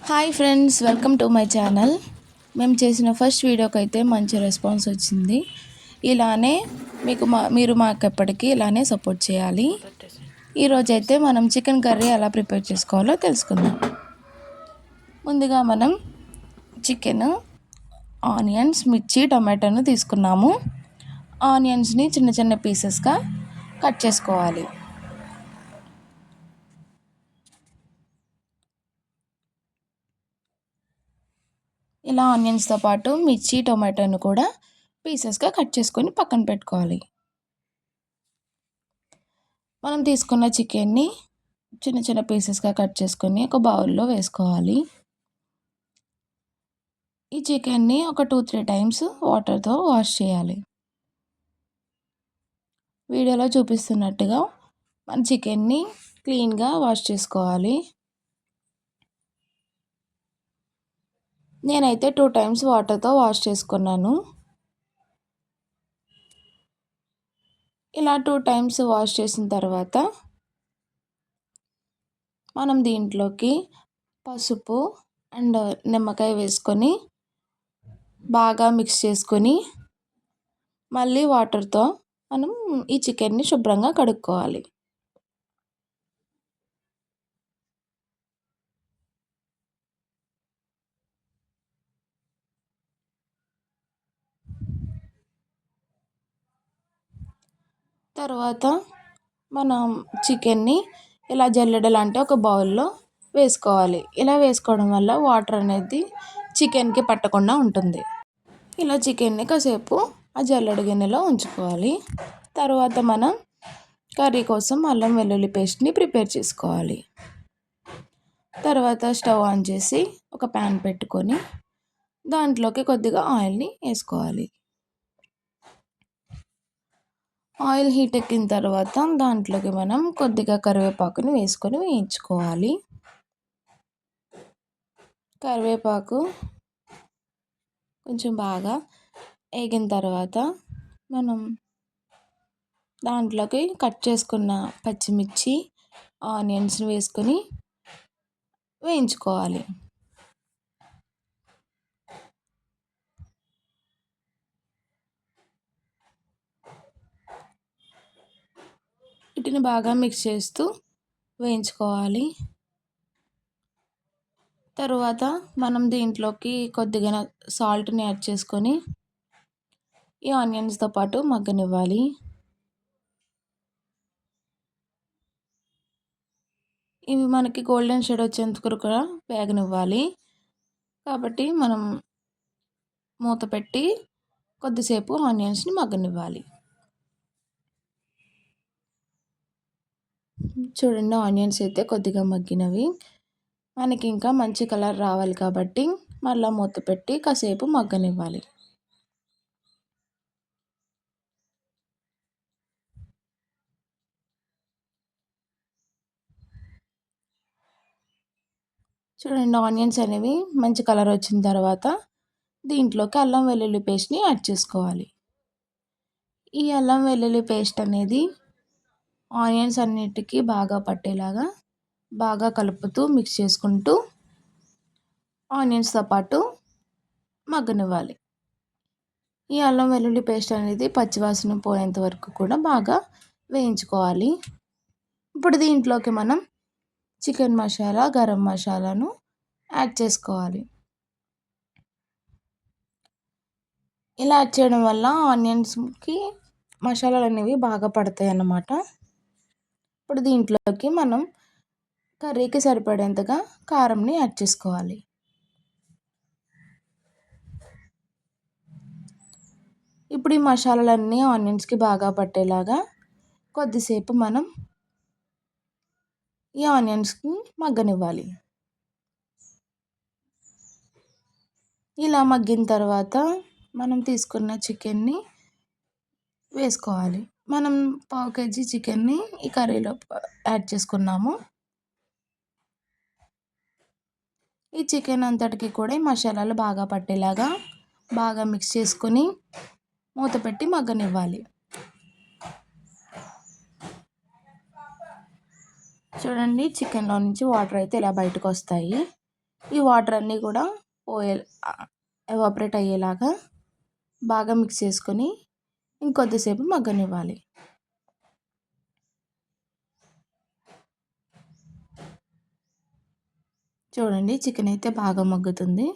Hi friends, welcome to my channel. మేము చేసిన first వీడియోకి అయితే మంచి రెస్పాన్స్ వచ్చింది. ఇలానే మీరు మాకు ఎప్పటికీ ఇలానే సపోర్ట్ చేయాలి. ఈరోజైతే మనం చికెన్ కర్రీ ఎలా ప్రిపేర్ చేసుకోవాలో తెలుసుకుందాం. ముందుగా మనం చికెన్, ఆనియన్స్, మిర్చి, టమాటాను తీసుకున్నాము. ఆనియన్స్ని చిన్న చిన్న పీసెస్గా కట్ చేసుకోవాలి. ఇలా ఆనియన్స్తో పాటు మిర్చి, టొమాటోను కూడా పీసెస్గా కట్ చేసుకొని పక్కన పెట్టుకోవాలి. మనం తీసుకున్న చికెన్ని చిన్న చిన్న పీసెస్గా కట్ చేసుకొని ఒక బౌల్లో వేసుకోవాలి. ఈ చికెన్ని ఒక 2-3 టైమ్స్ వాటర్తో వాష్ చేయాలి. వీడియోలో చూపిస్తున్నట్టుగా మన చికెన్ని క్లీన్గా వాష్ చేసుకోవాలి. నేనైతే 2 టైమ్స్ వాటర్తో వాష్ చేసుకున్నాను. ఇలా 2 టైమ్స్ వాష్ చేసిన తర్వాత మనం దీంట్లోకి పసుపు అండ్ నిమ్మకాయ వేసుకొని బాగా మిక్స్ చేసుకొని మళ్ళీ వాటర్తో మనం ఈ చికెన్ని శుభ్రంగా కడుక్కోవాలి. తర్వాత మనం చికెన్ని ఇలా జల్లెడలాంటి ఒక బౌల్లో వేసుకోవాలి. ఇలా వేసుకోవడం వల్ల వాటర్ అనేది చికెన్కి పట్టకుండా ఉంటుంది. ఇలా చికెన్ని కాసేపు ఆ జల్లెడ గిన్నెలో ఉంచుకోవాలి. తర్వాత మనం కర్రీ కోసం అల్లం వెల్లుల్లి పేస్ట్ని ప్రిపేర్ చేసుకోవాలి. తర్వాత స్టవ్ ఆన్ చేసి ఒక ప్యాన్ పెట్టుకొని దాంట్లోకి కొద్దిగా ఆయిల్ని వేసుకోవాలి. ఆయిల్ హీట్ ఎక్కిన తర్వాత దాంట్లోకి మనం కొద్దిగా కరివేపాకుని వేసుకొని వేయించుకోవాలి. కరివేపాకు కొంచెం బాగా వేగిన తర్వాత మనం దాంట్లోకి కట్ చేసుకున్న పచ్చిమిర్చి, ఆనియన్స్ని వేసుకొని వేయించుకోవాలి. వీటిని బాగా మిక్స్ చేస్తూ వేయించుకోవాలి. తరువాత మనం దీంట్లోకి కొద్దిగా సాల్ట్ని యాడ్ చేసుకొని ఈ ఆనియన్స్తో పాటు మగ్గనివ్వాలి. ఇవి మనకి గోల్డెన్ షేడ్ వచ్చేంత వరకు కూడా వేగనివ్వాలి. కాబట్టి మనం మూత పెట్టి కొద్దిసేపు ఆనియన్స్ని మగ్గనివ్వాలి. చూడండి, ఆనియన్స్ అయితే కొద్దిగా మగ్గినవి. మనకి ఇంకా మంచి కలర్ రావాలి కాబట్టి మళ్ళీ మూత పెట్టి కాసేపు మగ్గనివ్వాలి. చూడండి, ఆనియన్స్ అనేవి మంచి కలర్ వచ్చిన తర్వాత దీంట్లోకి అల్లం వెల్లుల్లి పేస్ట్ని యాడ్ చేసుకోవాలి. ఈ అల్లం వెల్లుల్లి పేస్ట్ అనేది ఆనియన్స్ అన్నిటికీ బాగా పట్టేలాగా బాగా కలుపుతూ మిక్స్ చేసుకుంటూ ఆనియన్స్తో పాటు మగ్గనివ్వాలి. ఈ అల్లం వెల్లుల్లి పేస్ట్ అనేది పచ్చివాసన పోయేంత వరకు కూడా బాగా వేయించుకోవాలి. ఇప్పుడు దీంట్లోకి మనం చికెన్ మసాలా, గరం మసాలాను యాడ్ చేసుకోవాలి. ఇలా యాడ్ చేయడం వల్ల ఆనియన్స్కి మసాలాలు అనేవి బాగా పడతాయి అన్నమాట. ఇప్పుడు దీంట్లోకి మనం కర్రీకి సరిపడేంతగా కారంని యాడ్ చేసుకోవాలి. ఇప్పుడు ఈ మసాలాలన్నీ ఆనియన్స్కి బాగా పట్టేలాగా కొద్దిసేపు మనం ఈ ఆనియన్స్ని మగ్గనివ్వాలి. ఇలా మగ్గిన తర్వాత మనం తీసుకున్న చికెన్ని వేసుకోవాలి. మనం 1/2 kg చికెన్ని ఈ కర్రీలో యాడ్ చేసుకున్నాము. ఈ చికెన్ అంతటికి కూడా ఈ మసాలాలు బాగా పట్టేలాగా బాగా మిక్స్ చేసుకొని మూత పెట్టి మగ్గనివ్వాలి. చూడండి, చికెన్లో నుంచి వాటర్ అయితే ఇలా బయటకు వస్తాయి. ఈ వాటర్ అన్నీ కూడా పోయే ఎవాపరేట్ అయ్యేలాగా బాగా మిక్స్ చేసుకొని ఇంకొద్దిసేపు మగ్గనివ్వాలి. చూడండి చికెన్ అయితే బాగా మగ్గుతుంది.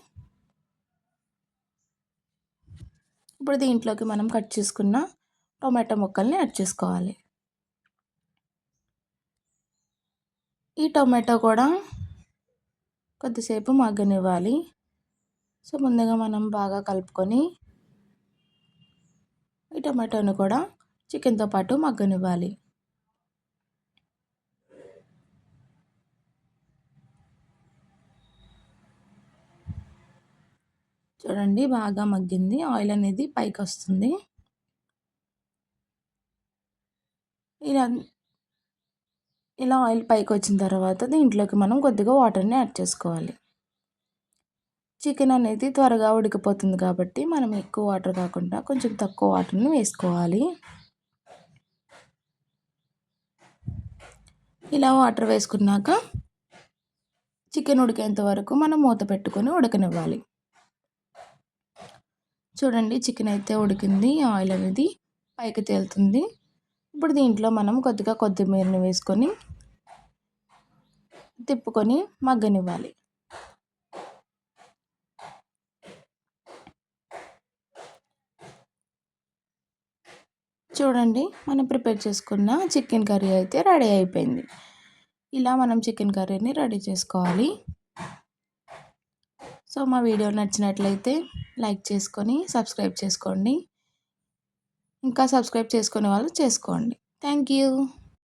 ఇప్పుడు దీంట్లోకి మనం కట్ చేసుకున్న టొమాటో ముక్కల్ని యాడ్ చేసుకోవాలి. ఈ టొమాటో కూడా కొద్దిసేపు మగ్గనివ్వాలి. సో ముందుగా మనం బాగా కలుపుకొని ఈ టొమాటోని కూడా చికెన్తో పాటు మగ్గనివ్వాలి. చూడండి బాగా మగ్గింది, ఆయిల్ అనేది పైకి వస్తుంది. ఇలా ఆయిల్ పైకి వచ్చిన తర్వాత దీంట్లోకి మనం కొద్దిగా వాటర్ని యాడ్ చేసుకోవాలి. చికెన్ అనేది త్వరగా ఉడికిపోతుంది కాబట్టి మనం ఎక్కువ వాటర్ కాకుండా కొంచెం తక్కువ వాటర్ని వేసుకోవాలి. ఇలా వాటర్ వేసుకున్నాక చికెన్ ఉడికేంత వరకు మనం మూత పెట్టుకొని ఉడకనివ్వాలి. చూడండి చికెన్ అయితే ఉడికింది, ఆయిల్ అనేది పైకి తేలుతుంది. ఇప్పుడు దీంట్లో మనం కొద్దిగా కొత్తిమీరని వేసుకొని తిప్పుకొని మగ్గనివ్వాలి. చూడండి మనం ప్రిపేర్ చేసుకున్న చికెన్ కర్రీ అయితే రెడీ అయిపోయింది. ఇలా మనం చికెన్ కర్రీని రెడీ చేసుకోవాలి. సో మా వీడియో నచ్చినట్లయితే లైక్ చేసుకొని సబ్స్క్రైబ్ చేసుకోండి. ఇంకా సబ్స్క్రైబ్ చేసుకునే వాళ్ళు చేసుకోండి. Thank you.